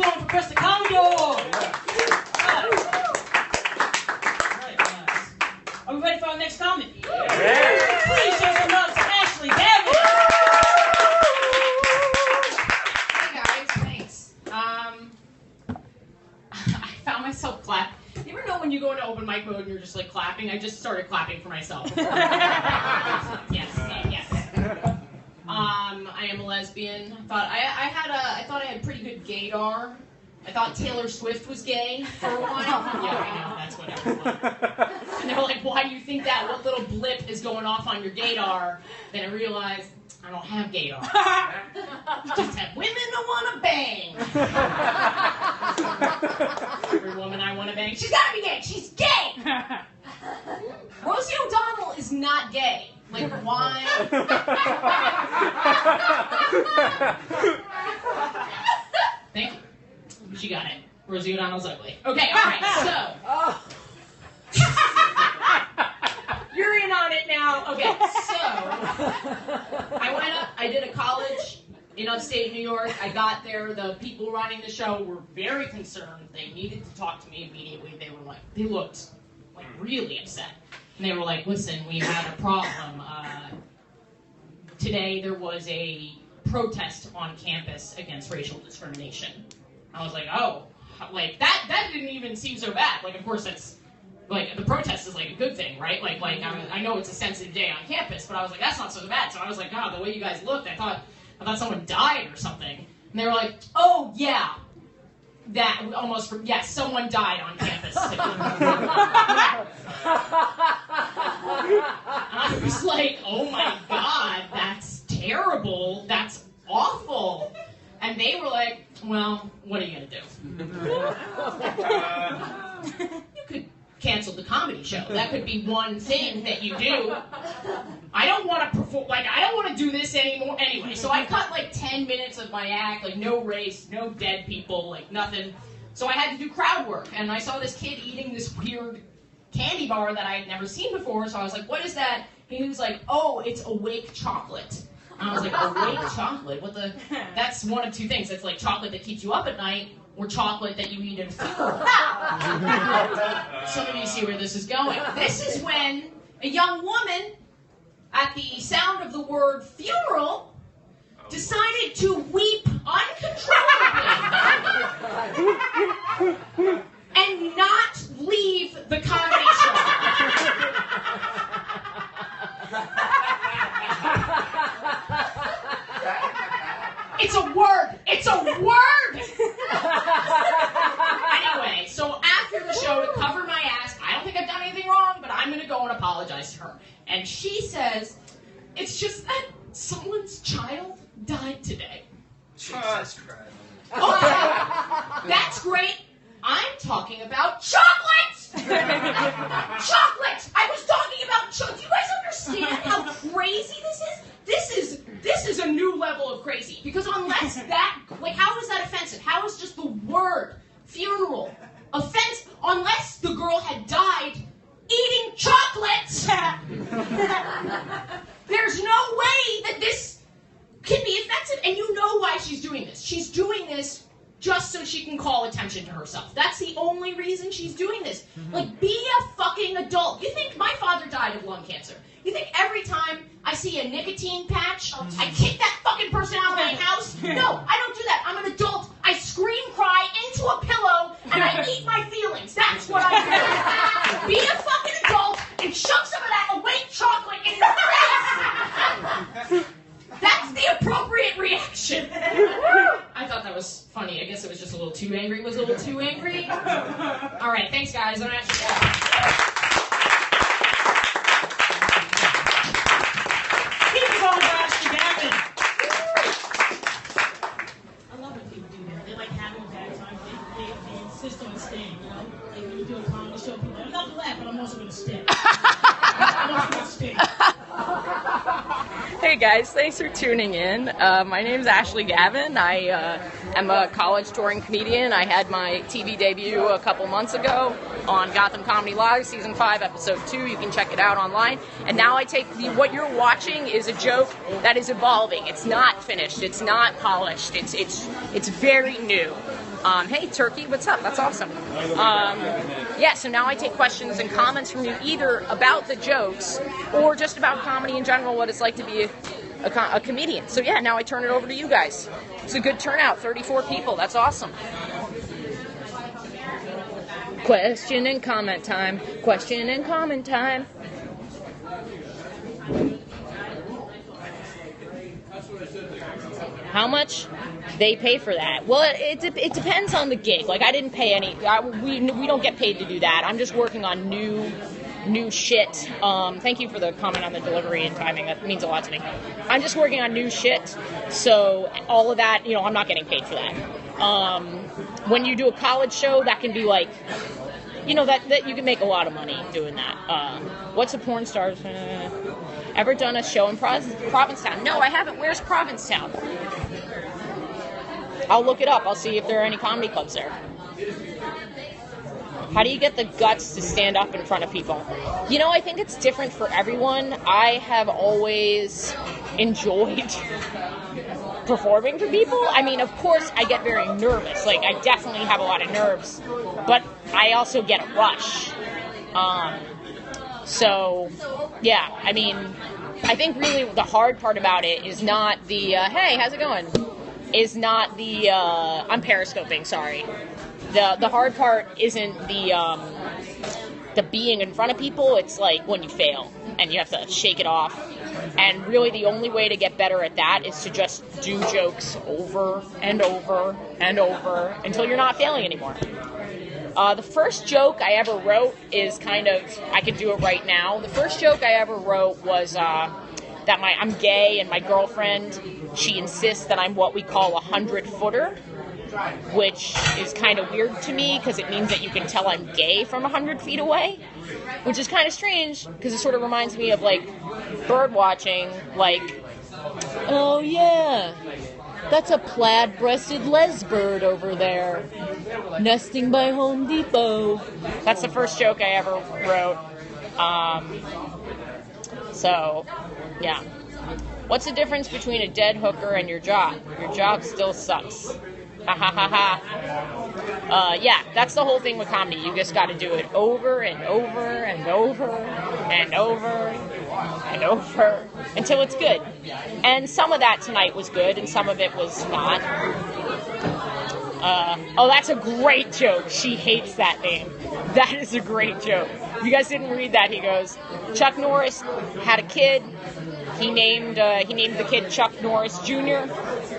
going for Chris the Commodore. Right, guys. Are we ready for our next comment? Yeah. Please show some love to Ashley Gavin. Hey guys, thanks. I found myself clapping. You ever know when you go into open mic mode and you're just like clapping? I just started clapping for myself. Yes. I am a lesbian. I thought I had pretty good gaydar. I thought Taylor Swift was gay for a while. Yeah, I know, that's what everyone. And they were like, why do you think that? What little blip is going off on your gaydar? Then I realized I don't have gaydar. I just have women I want to bang. Every woman I want to bang, she's got to be gay. She's gay. Rosie O'Donnell is not gay. Like, why? Thank you. She got it. Rosie O'Donnell's ugly. Okay, all right, so. You're in on it now. Okay, so. I went up, I did a college in upstate New York. I got there. The people running the show were very concerned. They needed to talk to me immediately. They looked like really upset. And they were like, listen, we had a problem. Today there was a protest on campus against racial discrimination. I was like, oh, like that didn't even seem so bad. Like, of course, that's like the protest is like a good thing, right? Like I know it's a sensitive day on campus, but I was like, that's not so bad. So I was like, God, the way you guys looked, I thought someone died or something. And they were like, oh yeah, that almost yes, someone died on campus. And I was like, oh my God, that's terrible. That's awful. And they were like, well, what are you going to do? You could cancel the comedy show. That could be one thing that you do. I don't want to perform, like, I don't want to do this anymore anyway. So I cut like 10 minutes of my act, like no race, no dead people, like nothing. So I had to do crowd work. And I saw this kid eating this weird candy bar that I had never seen before. So I was like, what is that? And he was like, oh, it's awake chocolate. And I was like, awake chocolate? What the? That's one of two things. It's like chocolate that keeps you up at night, or chocolate that you eat at a funeral. Some of you see where this is going. This is when a young woman, at the sound of the word funeral, decided to weep uncontrollably and not leave the comedy show. It's a word. It's a word. Anyway, so after the show, to cover my ass, I don't think I've done anything wrong, but I'm going to go and apologize to her. And she says, it's just that someone's child died today. Jesus Christ. Okay, that's great. I'm talking about chocolate! Chocolate! I was talking about chocolate. Do you guys understand how crazy this is? This is a new level of crazy. Because unless that, like, how is that offensive? How is just the word funeral offensive? Unless the girl had died eating chocolate. There's no way that this can be offensive. And you know why she's doing this. She's doing this just so she can call attention to herself. That's the only reason she's doing this. Like, be a fucking adult. You think my father died of lung cancer? You think every time I see a nicotine patch, I kick that fucking person out of my house? No, I don't do that. I'm an adult. I scream, cry into a pillow, and I eat my feelings. That's what I do. Be a fucking adult and shove some of that awake chocolate in your face. That's the appropriate reaction. I thought that was funny. I guess it was just a little too angry. Was a little too angry? All right, thanks, guys. I'm actually... Keep it going, Ashley Gavin. I love when people do that. They like having a bad time. They insist on staying, you know? Like when you do a comedy show, people are like, I'm not going to laugh, but I'm also going to stay. I'm also going to stay. Hey guys, thanks for tuning in. My name is Ashley Gavin. I am a college touring comedian. I had my TV debut a couple months ago on Gotham Comedy Live, Season 5, Episode 2. You can check it out online. And now I take what you're watching is a joke that is evolving. It's not finished. It's not polished. It's very new. Hey, Turkey, what's up? That's awesome. Yeah, so now I take questions and comments from you either about the jokes or just about comedy in general, what it's like to be a comedian. So yeah, now I turn it over to you guys. It's a good turnout, 34 people. That's awesome. Question and comment time. Question and comment time. How much they pay for that? Well, it depends on the gig. Like, I didn't pay any. We don't get paid to do that. I'm just working on new shit. Thank you for the comment on the delivery and timing. That means a lot to me. I'm just working on new shit. So all of that, I'm not getting paid for that. When you do a college show, that can be like, that you can make a lot of money doing that. What's a porn star's? Ever done a show in Provincetown? No, I haven't. Where's Provincetown? I'll look it up. I'll see if there are any comedy clubs there. How do you get the guts to stand up in front of people? I think it's different for everyone. I have always enjoyed performing for people. I mean, of course, I get very nervous. Like, I definitely have a lot of nerves, but I also get a rush. So, yeah, I mean, I think really the hard part about it is not the, hey, how's it going? Is not the, I'm periscoping, sorry. The hard part isn't the being in front of people. It's like when you fail and you have to shake it off. And really the only way to get better at that is to just do jokes over and over and over until you're not failing anymore. The first joke I ever wrote is kind of, I could do it right now. The first joke I ever wrote was that I'm gay and my girlfriend, she insists that I'm what we call a 100-footer, which is kind of weird to me because it means that you can tell I'm gay from 100 feet away, which is kind of strange because it sort of reminds me of like bird watching, like, oh yeah, that's a plaid-breasted lesbird over there, nesting by Home Depot. That's the first joke I ever wrote. So, yeah. What's the difference between a dead hooker and your job? Your job still sucks. Ha ha ha ha. Yeah, that's the whole thing with comedy. You just got to do it over and over and over and over and over until it's good. And some of that tonight was good, and some of it was not. Oh, that's a great joke. She hates that name. That is a great joke. If you guys didn't read that, he goes, Chuck Norris had a kid. He named the kid Chuck Norris Jr.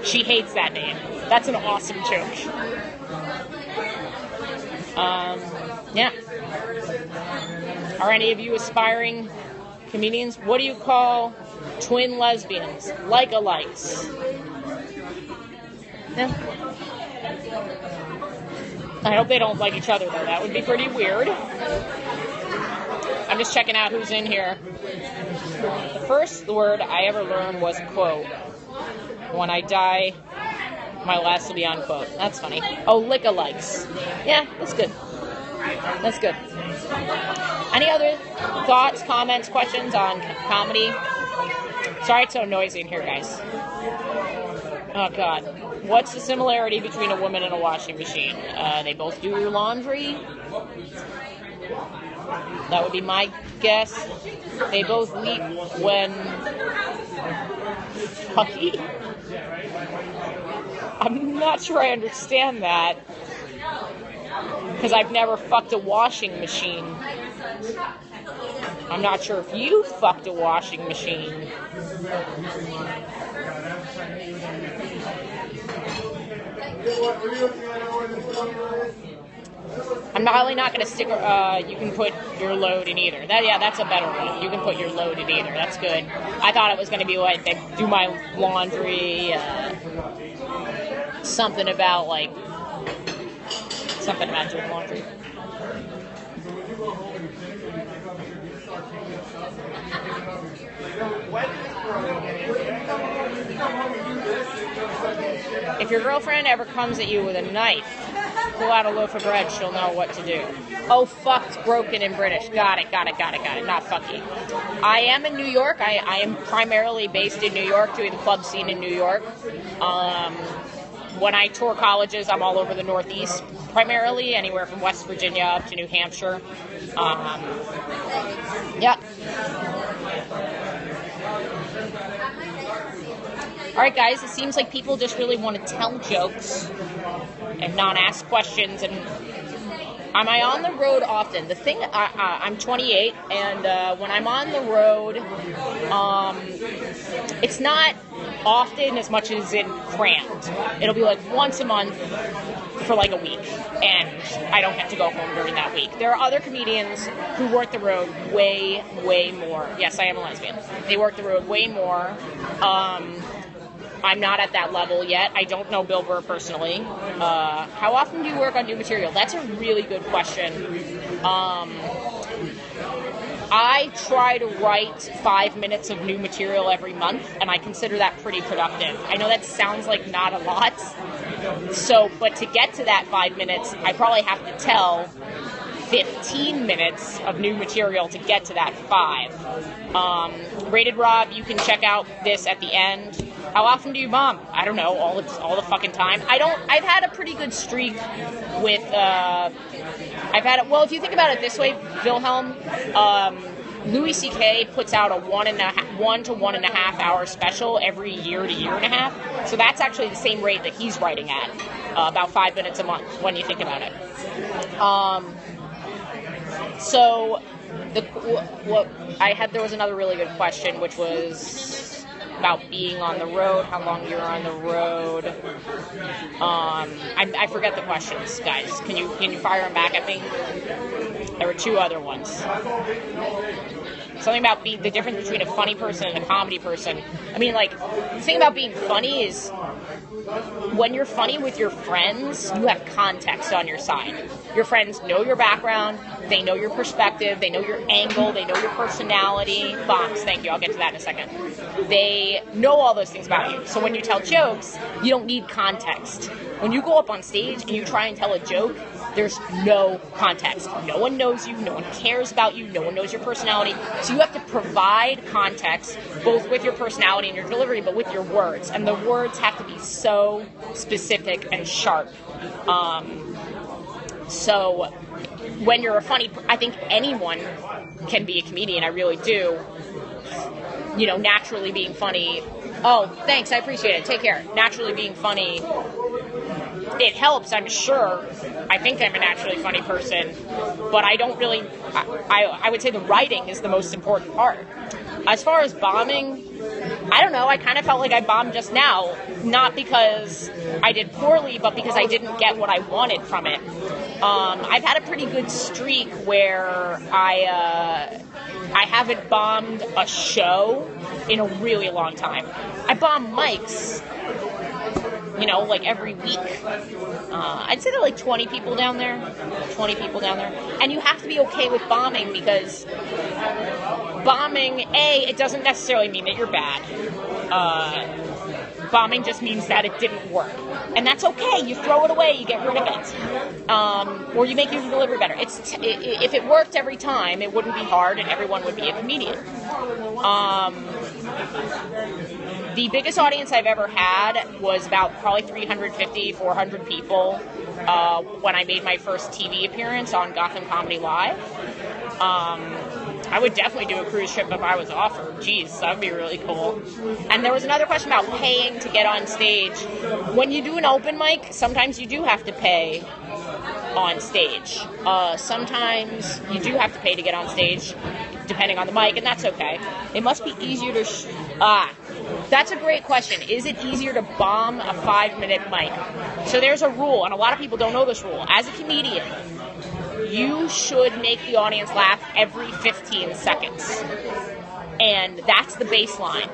She hates that name. That's an awesome joke. Yeah. Are any of you aspiring comedians? What do you call twin lesbians? Like-a-likes. Yeah. I hope they don't like each other, though. That would be pretty weird. I'm just checking out who's in here. The first word I ever learned was quote. When I die, my last will be unquote. That's funny. Oh, lick-a-likes. Yeah, that's good. That's good. Any other thoughts, comments, questions on comedy? Sorry it's so noisy in here, guys. Oh, God. What's the similarity between a woman and a washing machine? They both do your laundry. That would be my guess. They both leap when fucky. I'm not sure I understand that because I've never fucked a washing machine. I'm not sure if you fucked a washing machine. I'm probably not going to stick. You can put your load in either. That's a better one. You can put your load in either. That's good. I thought it was going to be like they do my laundry. Something about doing laundry. If your girlfriend ever comes at you with a knife, pull out a loaf of bread, she'll know what to do. Oh, fucked, broken in British. Got it. Not fucky. I am in New York. I am primarily based in New York, doing the club scene in New York. when I tour colleges, I'm all over the Northeast, primarily, anywhere from West Virginia up to New Hampshire. Yeah. All right, guys, it seems like people just really want to tell jokes and not ask questions. And am I on the road often? The thing, I'm 28, and when I'm on the road, it's not often as much as in crammed. It'll be like once a month for like a week, and I don't get to go home during that week. There are other comedians who work the road way, way more. Yes, I am a lesbian. They work the road way more. I'm not at that level yet. I don't know Bill Burr personally. How often do you work on new material? That's a really good question. I try to write 5 minutes of new material every month, and I consider that pretty productive. I know that sounds like not a lot. So, but to get to that 5 minutes, I probably have to tell 15 minutes of new material to get to that 5. Rated Rob, you can check out this at the end. How often do you bomb? I don't know, all the fucking time. I've had a pretty good streak with, well, if you think about it this way, Wilhelm, Louis C.K. puts out a 1 to 1.5 hour special every year to year and a half. So that's actually the same rate that he's writing at, about 5 minutes a month when you think about it. So there was another really good question, which was about being on the road, how long you're on the road. I forget the questions, guys. Can you fire them back at me? There were 2 other ones. Something about the difference between a funny person and a comedy person. I mean, like, the thing about being funny is when you're funny with your friends, you have context on your side. Your friends know your background, they know your perspective, they know your angle, they know your personality. Bombs, thank you, I'll get to that in a second. They know all those things about you. So when you tell jokes, you don't need context. When you go up on stage and you try and tell a joke, there's no context. No one knows you, no one cares about you, no one knows your personality. So you have to provide context, both with your personality and your delivery, but with your words. And the words have to be so specific and sharp. So when you're I think anyone can be a comedian, I really do. You know, naturally being funny. Oh, thanks, I appreciate it. Take care. Naturally being funny, it helps, I'm sure. I think I'm a naturally funny person, but I don't really, I would say the writing is the most important part. As far as bombing, I don't know, I kind of felt like I bombed just now, not because I did poorly, but because I didn't get what I wanted from it. I've had a pretty good streak where I haven't bombed a show in a really long time. I bomb mics, you know, like every week. I'd say there are like 20 people down there. And you have to be okay with bombing, because bombing, it doesn't necessarily mean that you're bad. Bombing just means that it didn't work. And that's okay. You throw it away, you get rid of it. Or you make your delivery better. If it worked every time, it wouldn't be hard and everyone would be a comedian. The biggest audience I've ever had was about probably 350, 400 people when I made my first TV appearance on Gotham Comedy Live. I would definitely do a cruise trip if I was offered. Jeez, that would be really cool. And there was another question about paying to get on stage. When you do an open mic, sometimes you do have to pay on stage. Sometimes you do have to pay to get on stage, depending on the mic, and that's okay. It must be easier to... That's a great question. Is it easier to bomb a 5-minute mic? So there's a rule, and a lot of people don't know this rule. As a comedian, you should make the audience laugh every 15 seconds. And that's the baseline.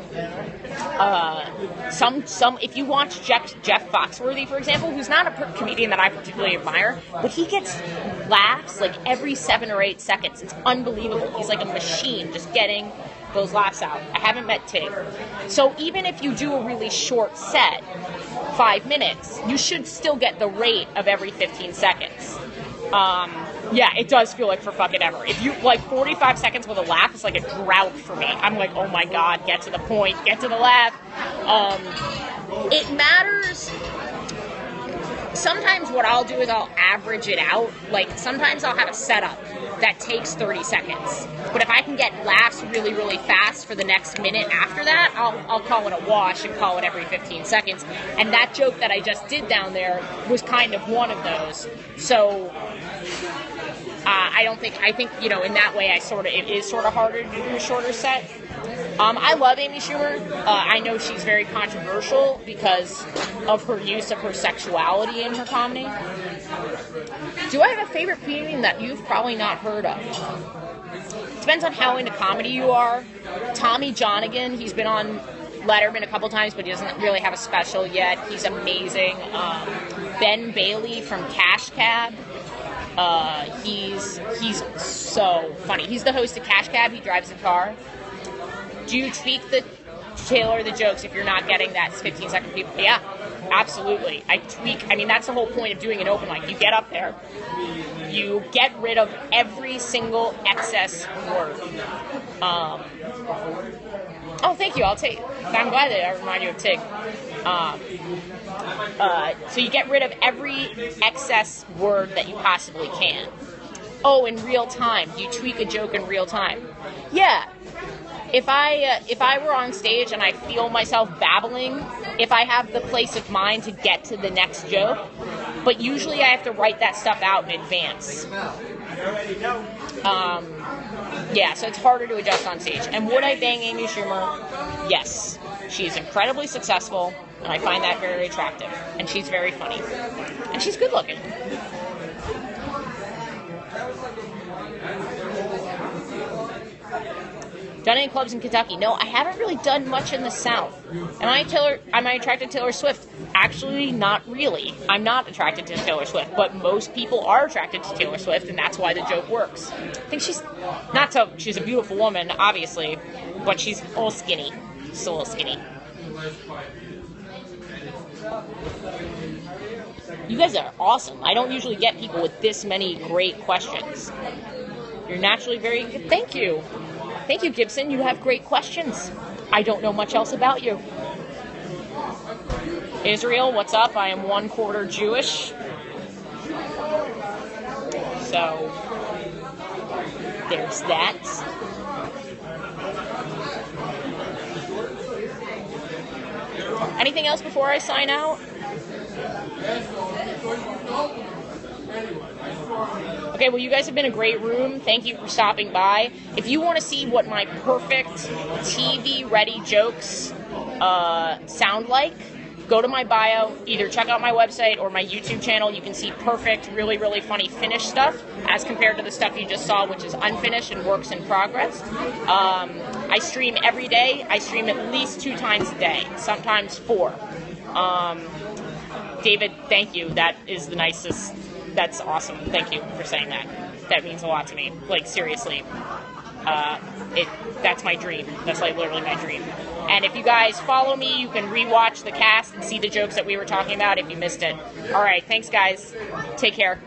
If you watch Jeff Foxworthy, for example, who's not a comedian that I particularly admire, but he gets laughs like every 7 or 8 seconds. It's unbelievable. He's like a machine just getting those laughs out. I haven't met Tig. So even if you do a really short set, 5 minutes, you should still get the rate of every 15 seconds. Yeah, it does feel like for fucking ever. If you, 45 seconds with a laugh is like a drought for me. I'm like, oh my god, get to the point, get to the laugh. It matters. sometimes what I'll do is I'll average it out. Like, sometimes I'll have a setup that takes 30 seconds. But if I can get laughs really, really fast for the next minute after that, I'll call it a wash and call it every 15 seconds. And that joke that I just did down there was kind of one of those. So I think, you know, in that way, it is sort of harder to do a shorter set. I love Amy Schumer. I know she's very controversial because of her use of her sexuality in her comedy. Do I have a favorite comedian that you've probably not heard of? Depends on how into comedy you are. Tommy Johnigan, he's been on Letterman a couple times, but he doesn't really have a special yet. He's amazing. Ben Bailey from Cash Cab. He's so funny. He's the host of Cash Cab. He drives a car. Do you tailor the jokes if you're not getting that 15-second people? Yeah, absolutely. I mean, that's the whole point of doing an open mic. You get up there, you get rid of every single excess word. Oh, thank you. I'm glad that I remind you of Tig. So you get rid of every excess word that you possibly can. Oh, in real time. Do you tweak a joke in real time? Yeah. If I were on stage and I feel myself babbling, if I have the place of mind to get to the next joke, but usually I have to write that stuff out in advance. Yeah, so it's harder to adjust on stage. And would I bang Amy Schumer? Yes. She's incredibly successful, and I find that very attractive. And she's very funny. And she's good looking. Done any clubs in Kentucky? No, I haven't really done much in the South. Am I attracted to Taylor Swift? Actually, not really. I'm not attracted to Taylor Swift, but most people are attracted to Taylor Swift, and that's why the joke works. I think she's a beautiful woman, obviously, but she's a little skinny. She's a little skinny. You guys are awesome. I don't usually get people with this many great questions. You're naturally very good. Thank you. Thank you, Gibson. You have great questions. I don't know much else about you. Israel, what's up? I am 1/4 Jewish. So, there's that. Anything else before I sign out? Okay, well, you guys have been a great room. Thank you for stopping by. If you want to see what my perfect TV-ready jokes sound like, go to my bio. Either check out my website or my YouTube channel. You can see perfect, really, really funny finished stuff as compared to the stuff you just saw, which is unfinished and works in progress. I stream every day. I stream at least 2 times a day, sometimes 4. David, thank you. That is the nicest. That's awesome. Thank you for saying that. That means a lot to me. Like, seriously. That's my dream. That's like literally my dream. And if you guys follow me, you can rewatch the cast and see the jokes that we were talking about if you missed it. All right. Thanks, guys. Take care.